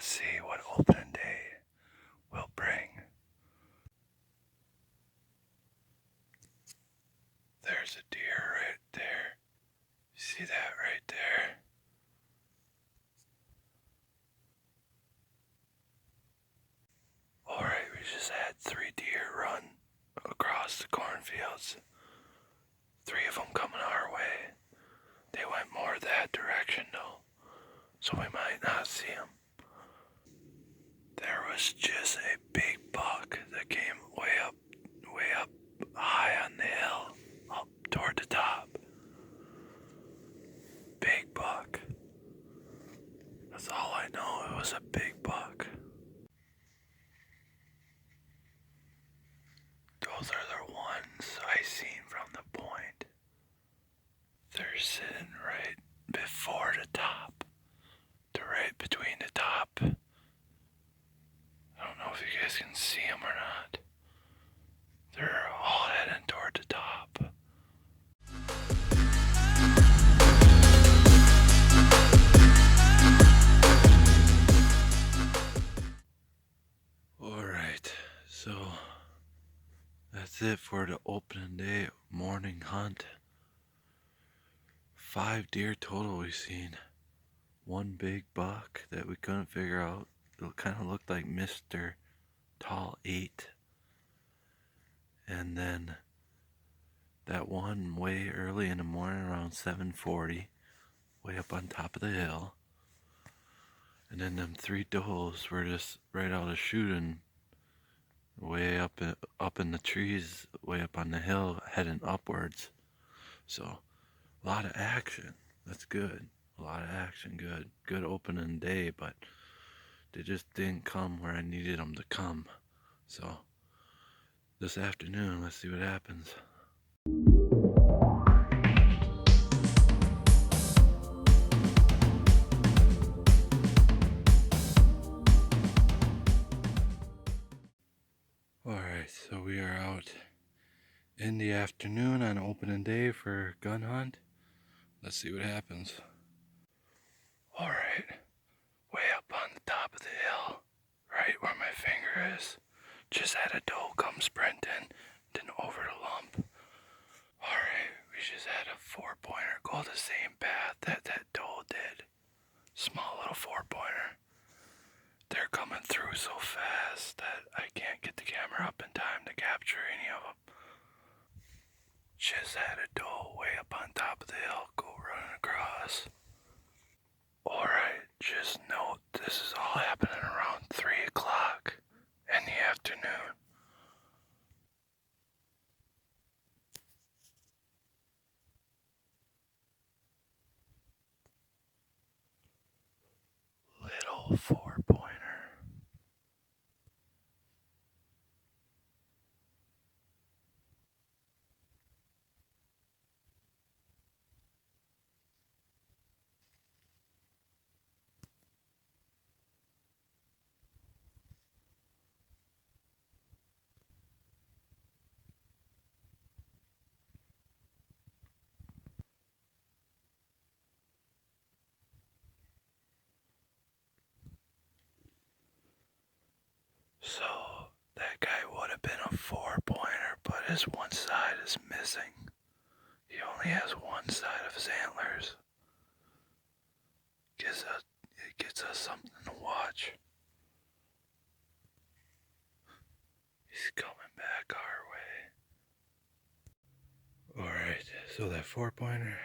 Let's see what opening day will bring. There's a deer right there. See that right there? Alright, we just had 3 deer run across the cornfields. 3 of them coming our way. They went more that direction though, so we might not see them. There was just a big buck that came way up high on the hill, up toward the top. Big buck. That's all I know, it was a big buck. Those are the ones I seen from the point. They're sitting right before the top. They're right between the top. I don't know if you guys can see them or not. They're all heading toward the top. Alright, so that's it for the opening day morning hunt. 5 deer total we've seen. 1 big buck that we couldn't figure out. It kind of looked like Mr. Tall 8. And then that one way early in the morning around 7:40, way up on top of the hill. And then them 3 does were just right out of shooting, way up in the trees, way up on the hill, heading upwards. So a lot of action. That's good. A lot of action. Good opening day, but they just didn't come where I needed them to come. So this afternoon, let's see what happens. Alright, so we are out in the afternoon on opening day for gun hunt. Let's see what happens. Alright, way up on the top of the hill, right where my finger is, just had a doe come sprinting, then over the lump. Alright, we just had a 4-pointer go the same path that doe did. Small little 4-pointer. They're coming through so fast that I can't get the camera up in time to capture any of them. Just had a doe way up on top of the hill go running across. Alright, just note this is all happening around 3 o'clock in the afternoon. Little 4-pointer. So that guy would have been a 4-pointer, but his one side is missing. He only has one side of his antlers. It gives us something to watch. He's coming back our way. Alright, so that 4-pointer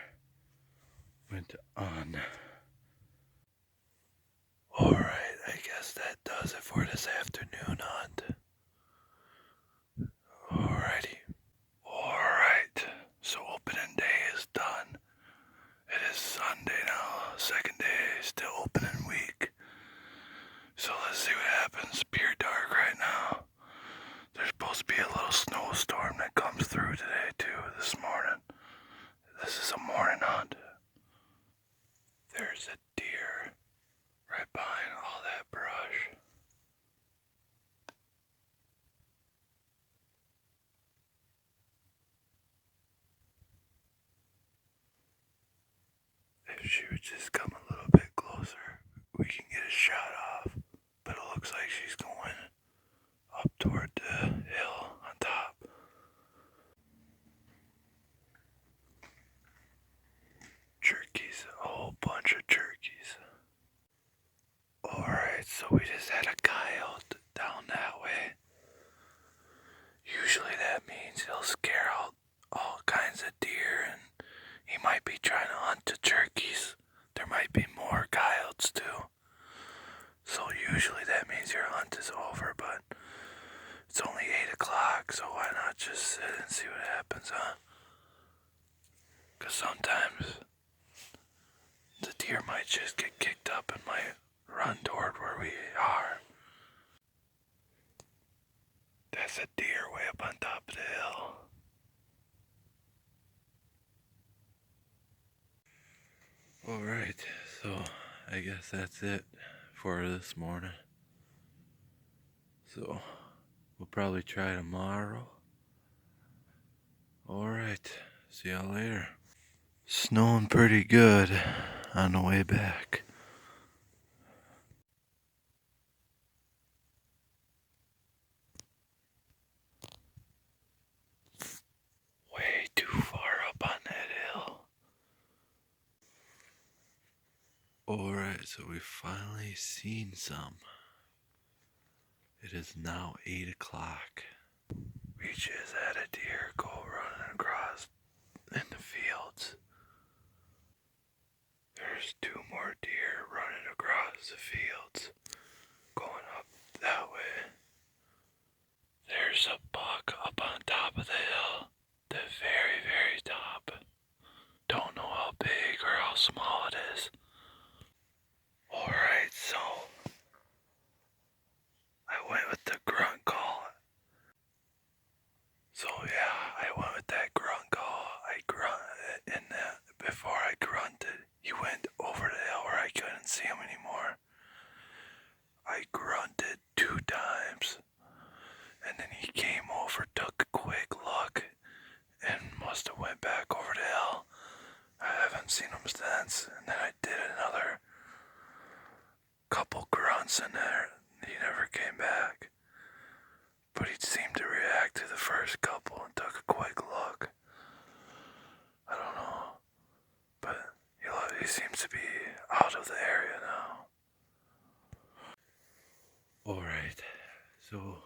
went on. Alright, I guess that does it for this afternoon hunt. Alrighty. Alright, so opening day is done. It is Sunday now, second day, still opening week. So let's see what happens. Pure dark right now. There's supposed to be a little snowstorm that comes through today too, this morning. This is a morning hunt. There's a deer right behind all that brush. If she would just come a little bit closer, we can get a shot off. So we just had a coyote down that way. Usually that means he'll scare out all kinds of deer and he might be trying to hunt the turkeys. There might be more coyotes too. So usually that means your hunt is over, but it's only 8 o'clock, so why not just sit and see what happens, huh? Because sometimes the deer might just get kicked up and might run toward where we are. That's a deer way up on top of the hill. Alright, so I guess that's it for this morning. So we'll probably try tomorrow. Alright, see y'all later. Snowing pretty good on the way back. Way too far up on that hill. Alright, so we've finally seen some. It is now 8 o'clock. We just had a deer go running across in the fields. There's 2 more deer running across the fields, going up that way. There's a buck up on top of the hill, the very, very top. Don't know how big or how small it is. Alright, so I went with the grunt call. So yeah, I went with that grunt call. I grunted, and before I grunted, he went over the hill where I couldn't see him anymore. I grunted 2 times, and then he came over, took a quick look, and must have went back over the hill. I haven't seen him since, and then I did another couple grunts in there. He never came back, but he seemed to react to the first couple and took a quick look. I don't know, but he seems to be out of the area now. Alright, so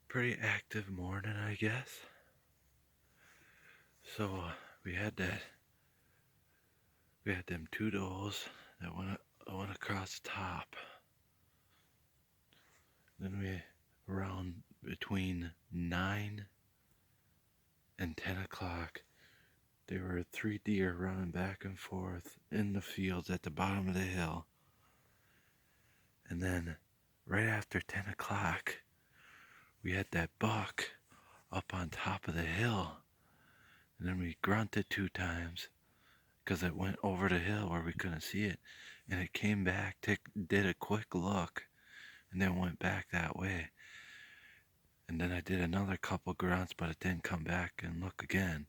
pretty active morning, I guess. So we had them 2 does that went across the top. Then we, around between 9 and 10 o'clock, there were 3 deer running back and forth in the fields at the bottom of the hill. And then right after 10 o'clock, we had that buck up on top of the hill. And then we grunted 2 times because it went over the hill where we couldn't see it. And it came back, did a quick look, and then went back that way. And then I did another couple grunts, but it didn't come back and look again.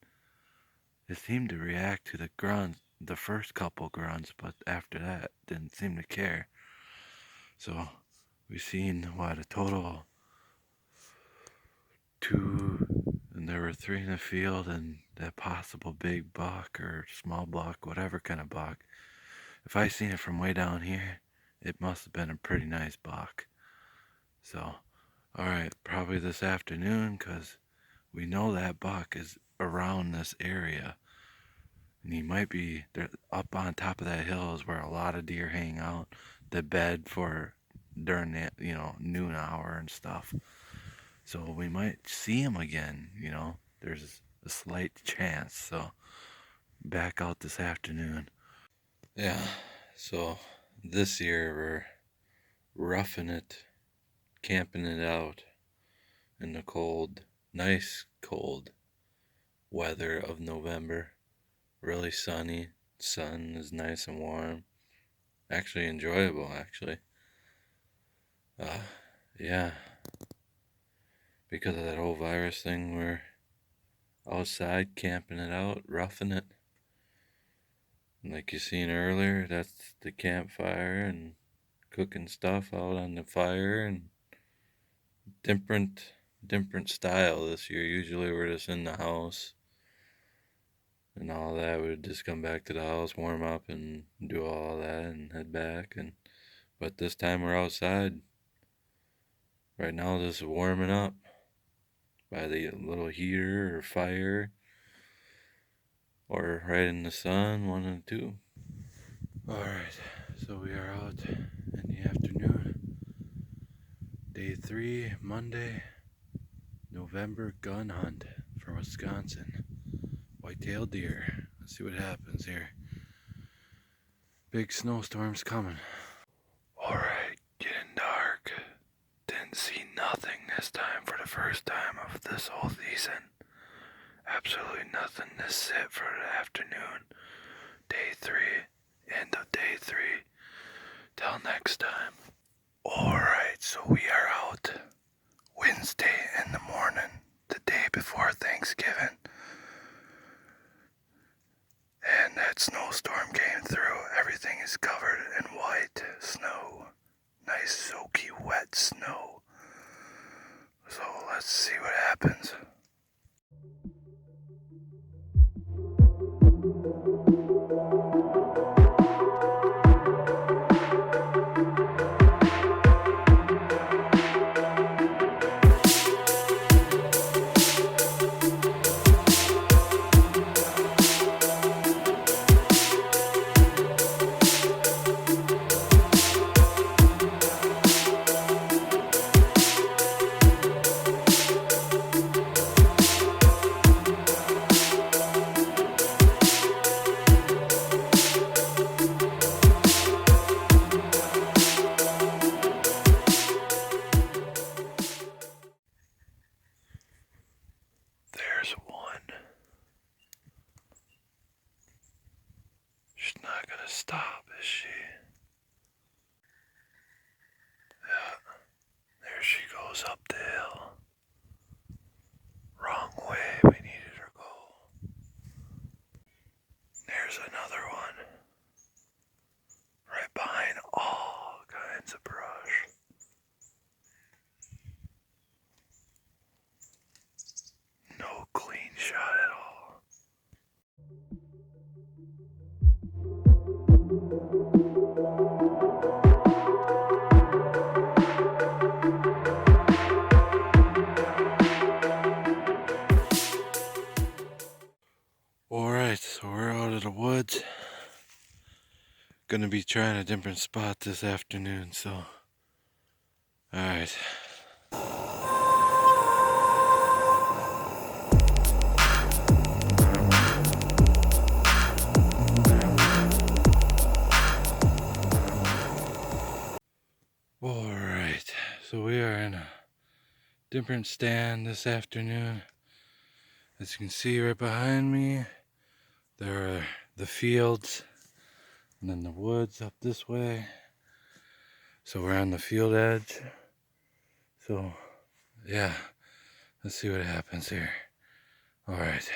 It seemed to react to the grunts, the first couple grunts, but after that, didn't seem to care. So we've seen, a total 2, and there were 3 in the field, and that possible big buck or small buck, whatever kind of buck. If I seen it from way down here, it must have been a pretty nice buck. So, alright, probably this afternoon, because we know that buck is around this area. And he might be there, up on top of that hill is where a lot of deer hang out, the bed for during the, noon hour and stuff. So we might see him again, there's a slight chance. So back out this afternoon. Yeah, so this year we're roughing it, camping it out in the cold, nice cold weather of November. Really sunny, sun is nice and warm. Actually enjoyable, actually. Yeah. Because of that whole virus thing, we're outside camping it out, roughing it. Like you seen earlier, that's the campfire and cooking stuff out on the fire and different style this year. Usually we're just in the house and all that. We'd just come back to the house, warm up and do all that and head back. And But this time we're outside. Right now, just warming up by the little heater or fire, or right in the sun, one of the two. Alright, so we are out in the afternoon. Day 3, Monday, November gun hunt for Wisconsin. Whitetail deer. Let's see what happens here. Big snowstorm's coming. Alright, getting dark. Didn't see nothing this time for the first time of this whole season. Absolutely nothing to sit for the afternoon. Day 3, end of day 3. Till next time. Alright, so we are out Wednesday in the morning, the day before Thanksgiving. And that snowstorm came through. Everything is covered in white snow. Nice soaky wet snow. So let's see what happens. There's one. She's not gonna stop, is she? Yeah, there she goes up the hill. Wrong way we needed her go. There's another one. Right behind all kinds of brush. No clean shot at all. Alright, so we're out of the woods. Gonna be trying a different spot this afternoon, so. Alright. Alright, so we are in a different stand this afternoon. As you can see right behind me, there are the fields and then the woods up this way. So we're on the field edge. So yeah, let's see what happens here. Alright.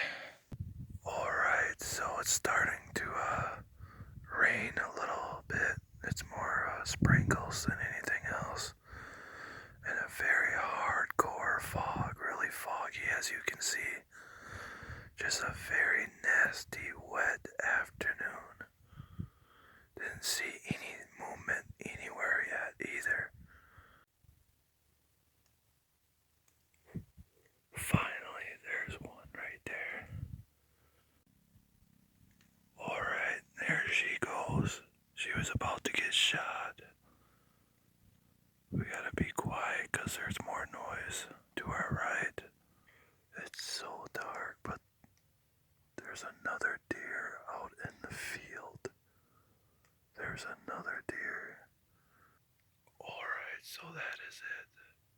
Alright, so it's starting to rain a little bit. It's more sprinkles than anything else. And a very hardcore fog, really foggy as you can see. Just a very nasty, wet afternoon. Didn't see any movement anywhere yet either. Finally, there's one right there. Alright, there she goes. She was about to get shot. We gotta be quiet because there's more noise to our right. It's so dark, but there's another deer out in the field. There's another deer. Alright, so that is it.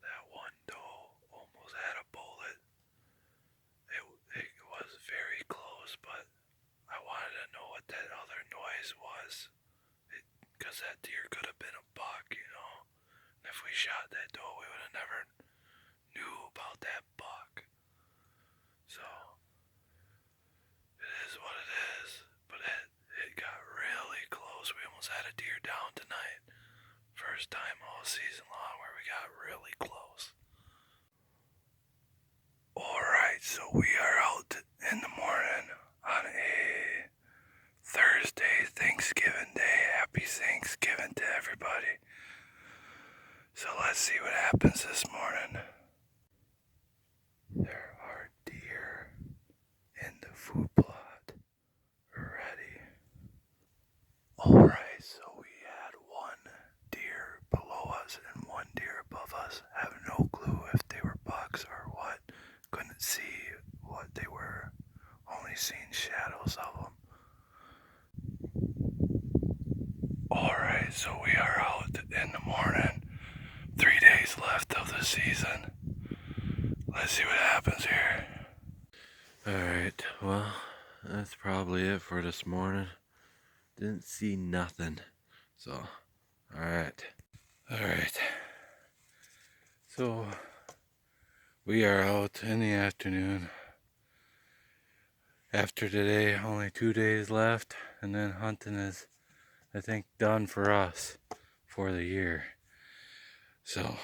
That one doe almost had a bullet. It was very close, but I wanted to know what that other noise was. Because that deer could have been a buck, you know. And if we shot that doe, we would have never knew about that buck. So, it is what it is. But it got really close. We almost had a deer down tonight. First time all season long where we got really close. Alright, so we are out in the morning on a Thursday, Thanksgiving Day. Happy Thanksgiving to everybody. happens this morning. There are deer in the food plot already. Alright, so we had one deer below us and one deer above us. Have no clue if they were bucks or what. Couldn't see what they were. Only seen shadows of them. Alright, so we are out in the morning. 3 days left of the season. Let's see what happens here. Alright, well, that's probably it for this morning. Didn't see nothing. So, alright. Alright. So, we are out in the afternoon. After today, only 2 days left, and then hunting is, I think, done for us for the year. So,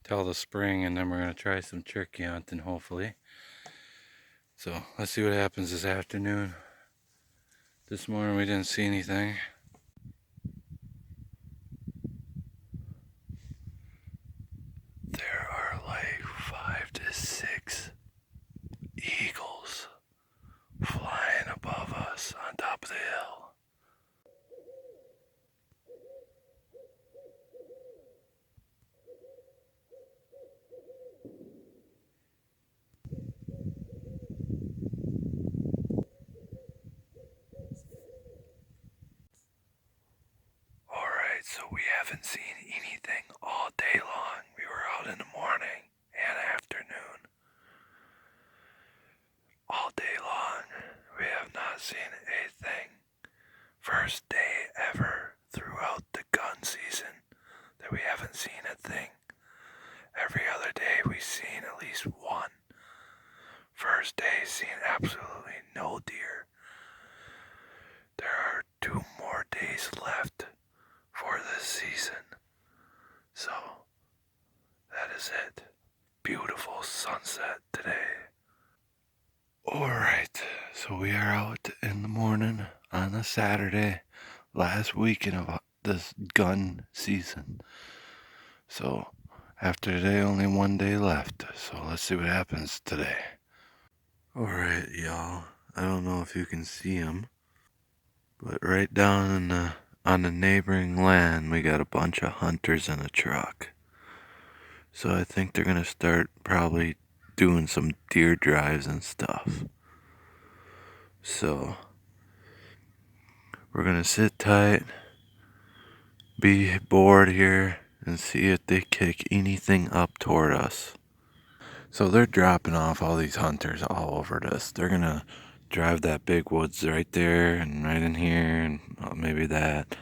till the spring, and then we're going to try some turkey hunting, hopefully. So, let's see what happens this afternoon. This morning we didn't see anything. There are like 5 to 6 eagles flying above us on top of the hill. Alright, so we haven't seen anything all day long. We were out in the morning and afternoon. All day long, we have not seen a thing. First day ever throughout the gun season that we haven't seen a thing. Every other day we've seen at least one. First day seen absolutely no deer. There are 2 more days left for this season. So, that is it. Beautiful sunset today. Alright, so we are out in the morning on a Saturday, last weekend of this gun season. So, after today, only 1 day left. So, let's see what happens today. Alright, y'all. I don't know if you can see him, but right down on the neighboring land, we got a bunch of hunters in a truck. So I think they're gonna start probably doing some deer drives and stuff. So we're gonna sit tight, be bored here, and see if they kick anything up toward us. So they're dropping off all these hunters all over this. They're gonna drive that big woods right there and right in here and maybe that.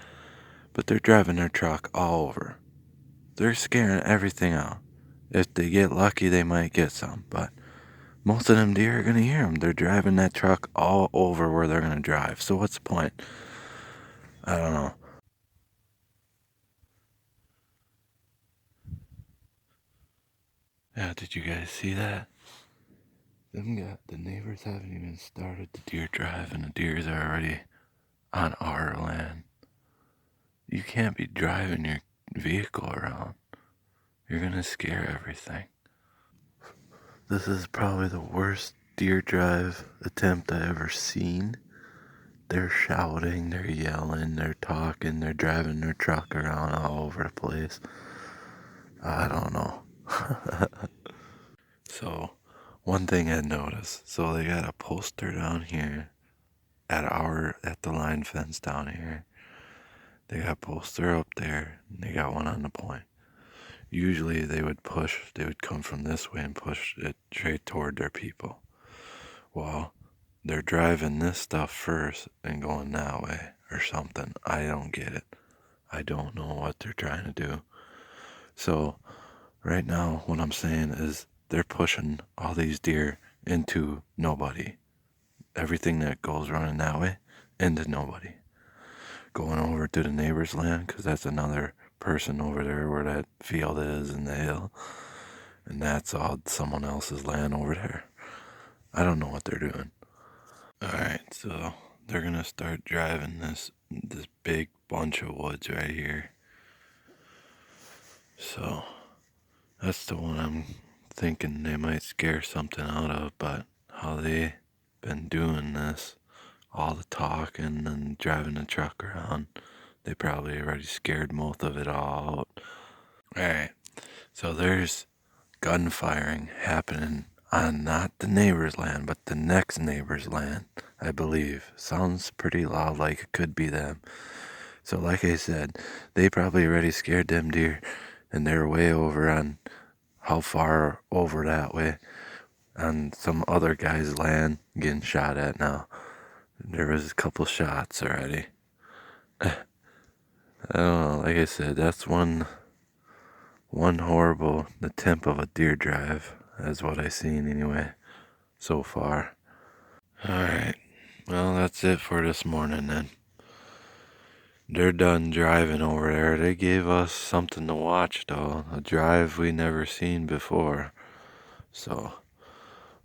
But they're driving their truck all over. They're scaring everything out. If they get lucky, they might get some, but most of them deer are going to hear them. They're driving that truck all over where they're going to drive. So what's the point? I don't know. Yeah, did you guys see that? The neighbors haven't even started the deer drive, and the deers are already on our land. You can't be driving your vehicle around. You're going to scare everything. This is probably the worst deer drive attempt I ever seen. They're shouting, they're yelling, they're talking, they're driving their truck around all over the place. I don't know. So, one thing I noticed, so they got a poster down here at the line fence down here. They got a poster up there, and they got one on the point. Usually they would come from this way and push it straight toward their people. Well, they're driving this stuff first and going that way or something. I don't get it. I don't know what they're trying to do. So, right now, what I'm saying is they're pushing all these deer into nobody. Everything that goes running that way into nobody. Going over to the neighbor's land, because that's another person over there where that field is in the hill. And that's all someone else's land over there. I don't know what they're doing. Alright, so they're gonna start driving this big bunch of woods right here. So That's the one I'm thinking they might scare something out of, but how they been doing this, all the talking and driving the truck around, they probably already scared most of it all out. Alright, so there's gunfiring happening on not the neighbor's land, but the next neighbor's land, I believe. Sounds pretty loud, like it could be them. So like I said, they probably already scared them deer, and they're way over on how far over that way on some other guy's land getting shot at now. There was a couple shots already. I don't know, like I said, that's one horrible attempt of a deer drive. That's what I seen anyway, so far. Alright, well that's it for this morning then. They're done driving over there. They gave us something to watch though, a drive we never seen before. So,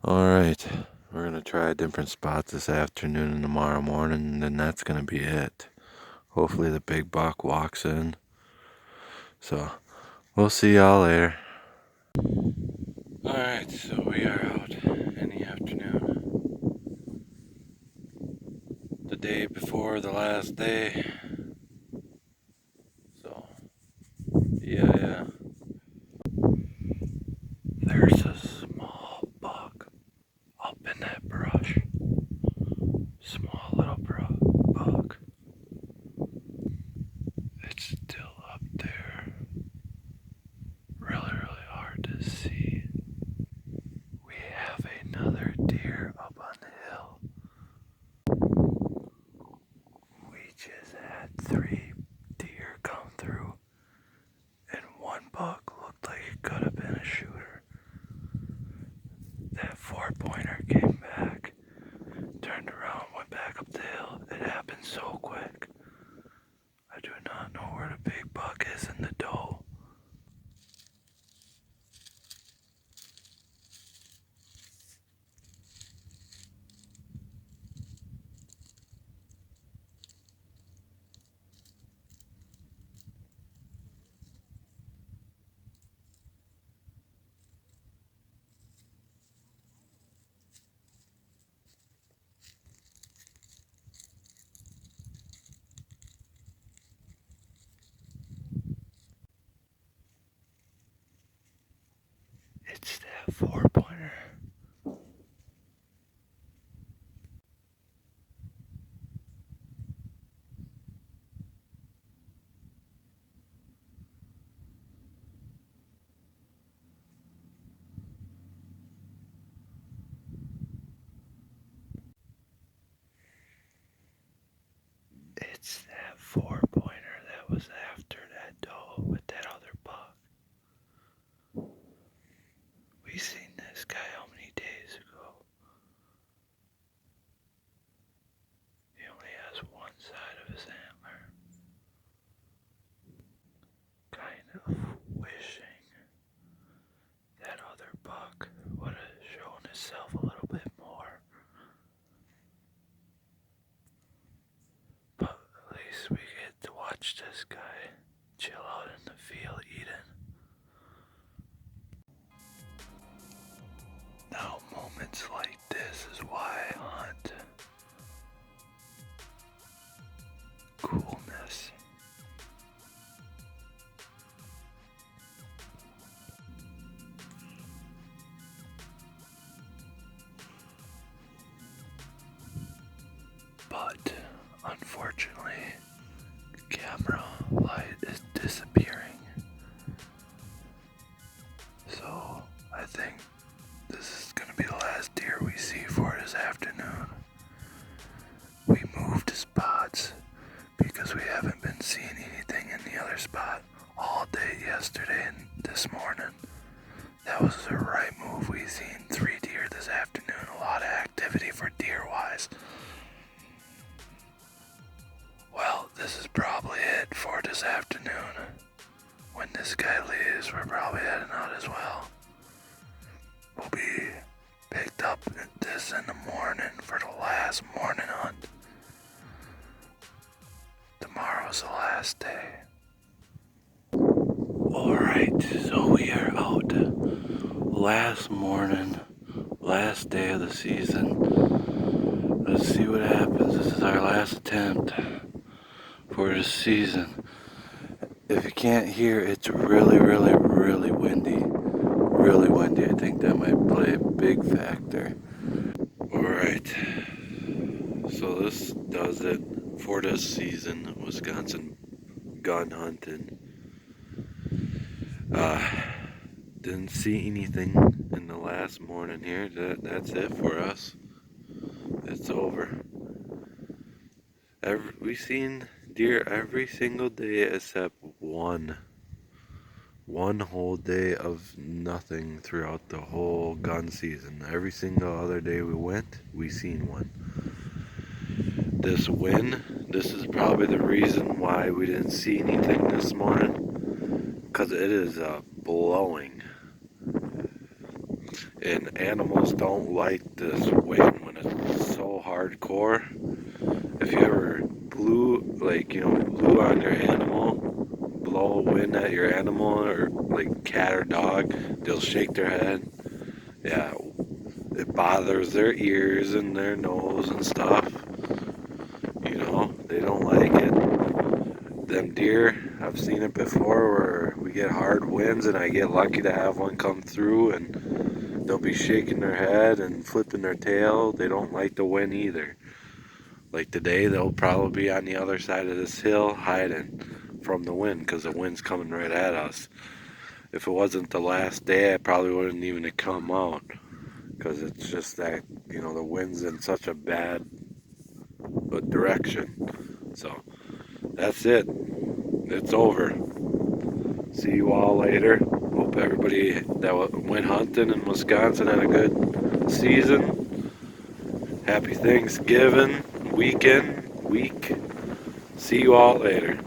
alright, we're gonna try different spots this afternoon and tomorrow morning, and then that's gonna be it. Hopefully the big buck walks in. So, we'll see y'all later. Alright, so we are out in the afternoon. The day before the last day. So, yeah. There's a small buck up in that brush. Small little buck. It's still up there. Really hard to see. We have another deer up on the hill. We just had 3 deer come through, and one buck looked like it could have been a shooter. That 4-pointer came back, turned around, went back up the hill. It happened so quick. I do not know where the big buck is in the doe. It's that 4-pointer. It's that 4-pointer that was after that doe with that other buck. We seen this guy how many days ago? He only has one side of his antler. Kind of wishing that other buck would have shown himself a little bit more. But at least we get to watch this guy chill out in the field eating. Now moments like this is why I hunt. Coolness. But unfortunately, camera light is disappearing. So I think this is gonna be the last deer we see for this afternoon. We moved spots because we haven't been seeing anything in the other spot all day yesterday and this morning. That was the right move. We seen 3 deer this afternoon. A lot of activity for deer wise. Well, this is probably it for this afternoon. When this guy leaves, we're probably heading out as well. We'll be picked up this in the morning for the last morning hunt. Tomorrow's the last day. Alright, so we are out last morning, last day of the season. Let's see what happens. This is our last attempt for this season. If you can't hear, it's really, really, really windy. Really windy. I think that might play a big factor. Alright, so this does it for this season, Wisconsin gun hunting. Didn't see anything in the last morning here. That's it for us. It's over. We seen deer every single day except one. One whole day of nothing throughout the whole gun season. Every single other day we went, we seen one. This wind, this is probably the reason why we didn't see anything this morning. Because it is blowing. And animals don't like this wind when it's so hardcore. If you ever blew on your animal, blow wind at your animal, or like cat or dog, they'll shake their head. Yeah, it bothers their ears and their nose and stuff. You know, they don't like it. Them deer, I've seen it before where we get hard winds and I get lucky to have one come through and they'll be shaking their head and flipping their tail. They don't like the wind either. Like today, they'll probably be on the other side of this hill hiding from the wind because the wind's coming right at us. If it wasn't the last day, I probably wouldn't even have come out because it's just that, you know, the wind's in such a bad direction. So that's it. It's over. See you all later. Hope everybody that went hunting in Wisconsin had a good season. Happy Thanksgiving week. See you all later.